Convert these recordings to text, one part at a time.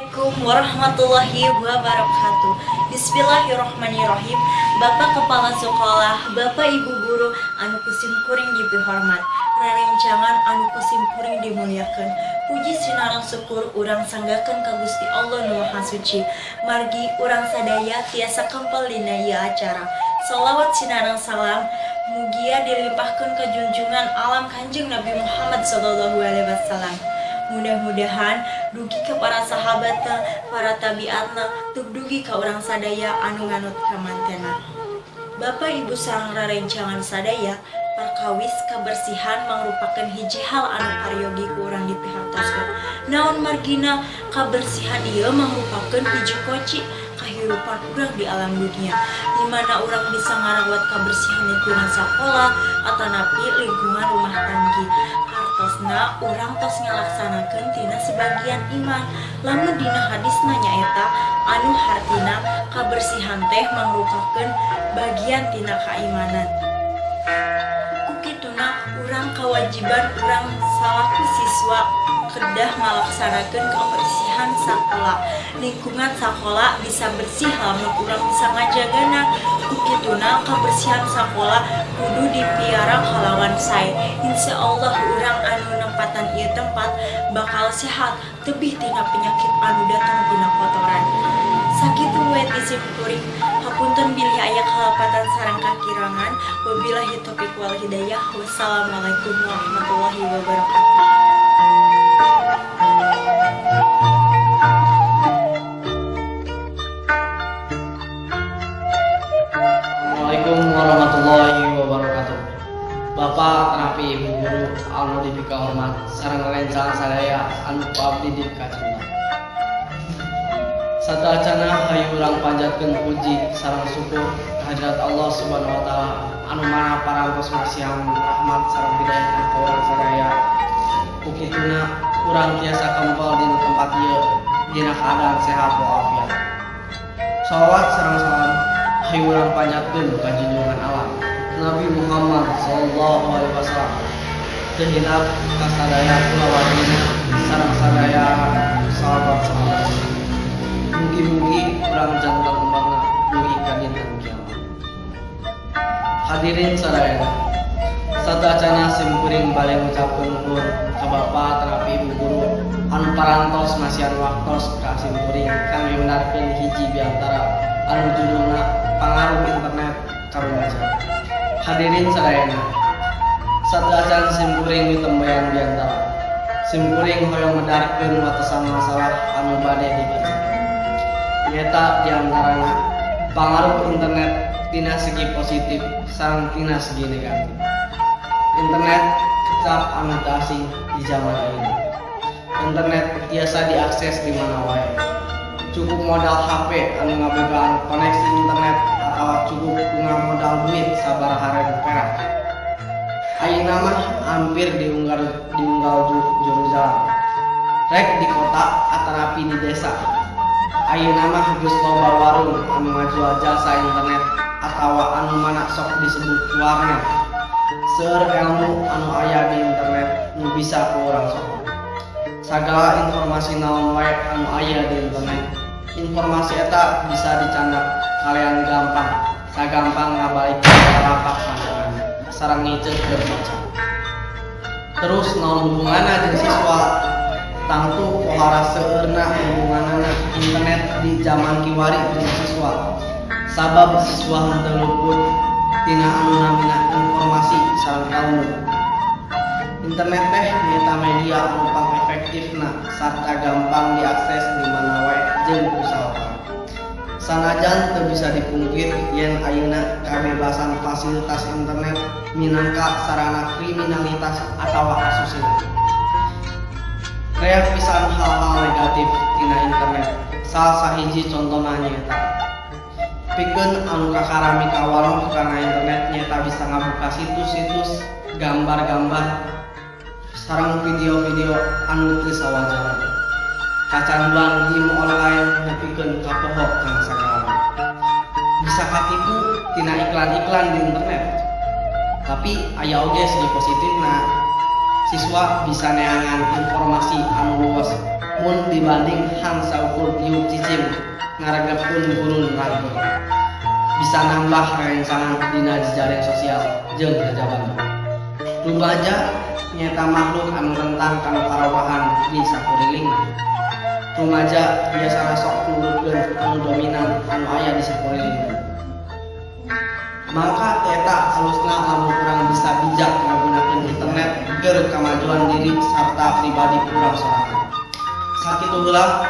Assalamualaikum warahmatullahi wabarakatuh. Bismillahirrahmanirrahim. Bapak Kepala Sekolah, Bapak Ibu Guru anu kusim kuring dipihormat, rarencangan anu kusim kuring dimuliakeun. Puji sinarang syukur urang sanggakeun ka Gusti Allah Nu Maha Suci. Margi urang sadaya tiasa kempel dina ieu acara. Shalawat sinarang salam mugia dilimpahkeun ka junjungan alam Kanjeng Nabi Muhammad sallallahu alaihi wasallam. Mudah-mudahan dugi ke para sahabatna, para tabiatna, tug dugi ka urang sadaya anu nganut kamantena. Bapak Ibu sareng rarencangan sadaya, perkawis kabersihan mangrupakeun hiji hal anu pariogi ku urang dipihartoskeun. Naon margina kabersihan ieu mangrupakeun hiji kunci kahirupan urang di alam dunia, di mana urang bisa ngarawat kabersihan lingkungan sakola atanapi lingkungan rumah tanggi. Hartosna urang tos ngalaksanakeun tina sebagian iman. Lamun dina hadisna nyaeta anu hartina kabersihan teh mangrupakeun bagian tina kaimanan. Kukituna urang kawajiban urang salaku siswa kedah ngalaksanakeun kabersihan sakola. Lingkungan sakola bisa bersih lamun urang bisa ngajagana. Kukituna kabersihan sakola kudu dipiara kalawan sae. Insya Allah urang anu nempatan ieu tempat bakal sehat tebih tina penyakit anu datang tina kotoran. Sakitu we ti simkuring. Hapunten bilih aya kalapatan sareng kakirangan. Wabillahi taufiq wal hidayah. Wassalamualaikum warahmatullahi wabarakatuh. Assalamualaikum warahmatullahi wabarakatuh. Bapak terapi Ibu Guru anu dipika hormat sareng rerencangan sadaya anu abdi dikacinta. Satacana hayu urang panjatkeun puji sareng syukur hadirat Allah Subhanahu wa taala anu mana parantos masihan rahmat sareng bidayah ka urang sadaya. Ukituna urang tiasa kempel dina tempat ieu dina keadaan sehat walafiat. Shalawat sareng salam hayu urang panjatkeun ka junjungan alam Nabi Muhammad sallallahu alaihi wasallam. Teu hinap ka sadaya kulawargina sareng sadaya sahabat-sahabat. Mugi-mugi urang jantan umpamna dugi ka dinten kiamat. Hadirin sadaya, satacana simkuring bale ngucapkeun nuhun ka Bapak terapi Ibu Guru anu parantos masihan waktos ka simkuring kami menarikeun hiji biantara anu judulna pangaruh internet ka rumaja. Hadirin sadayana, satacana simkuring ditembayan biantara simkuring hoyong medarkeun watesan masalah anu bade dibaca. Nyata diantaranya pengaruh internet tina segi positif sareng tina segi negatif. Internet kecap anu teu asing di zaman ayeuna. Internet biasa diakses di mana wae. Cukup modal HP anu ngabogaan koneksi internet atau cukup dengan modal duit sabaraha ribu perak. Ayeuna mah hampir diunggal juru jalan. Rek di kota atanapi di desa. Ayeuna mah geus loba warung anu ngajual jasa internet atawa anu mana sok disebut warnet. Seueur ilmu anu aya di internet nu bisa ku urang sok. Sagala informasi naon wae anu aya di internet. Informasi eta bisa dicandak kalian gampang. Sagampang ngabalik lapak pandangan sareng ngicet keur maca. Terus naon hubunganna jeung siswa? Tangtu pohara seueurna hubunganana internet di zaman kiwari jeung siswa. Sabab siswa henteu luput tina anu namina informasi sareng ilmu. Internet teh nyaeta media anu pang efektifna sarta gampang diakses di mana wae jeung kusaha. Sanajan teu bisa dipungkir yen ayeuna kabebasan fasilitas internet minangka sarana kriminalitas atawa asusila. Reak pisan hal-hal negatif tina internet. Salah sahiji contona nyaeta pikeun anu kakarami kawalong kana internet nyaeta bisa ngabuka situs-situs gambar-gambar sareng video-video anu teu sawajarna. Kacanduan game online nepikeun kapoho kana sagala. Bisa katipu tina iklan-iklan di internet. Tapi aya oge segi positifna. Siswa bisa neangan informasi anu luas mun dibanding han saukur tiup cicing ngaragapkeun gurun ragil bisa nambah rangsangan dina jejaring sosial jeung hajaban. Rumaja nyata makhluk anu rentang kanu parawahan di sakuriling. Rumaja biasana sok nurutkeun anu dominan anu aya di sakuriling. Maka eta halusna lamun urang bisa bijak nggunakeun internet keur kamajuan diri sarta pribadi urang sorangan. Sakitu heula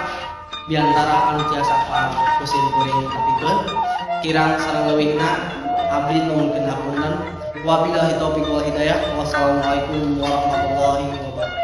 biantara anu tiasa paham kusim kuring tapikeun kirang sareng leuwihna abdi nuhunkeun hapunten. Wabillahi taufiq wal hidayah. Wassalamualaikum warahmatullahi wabarakatuh.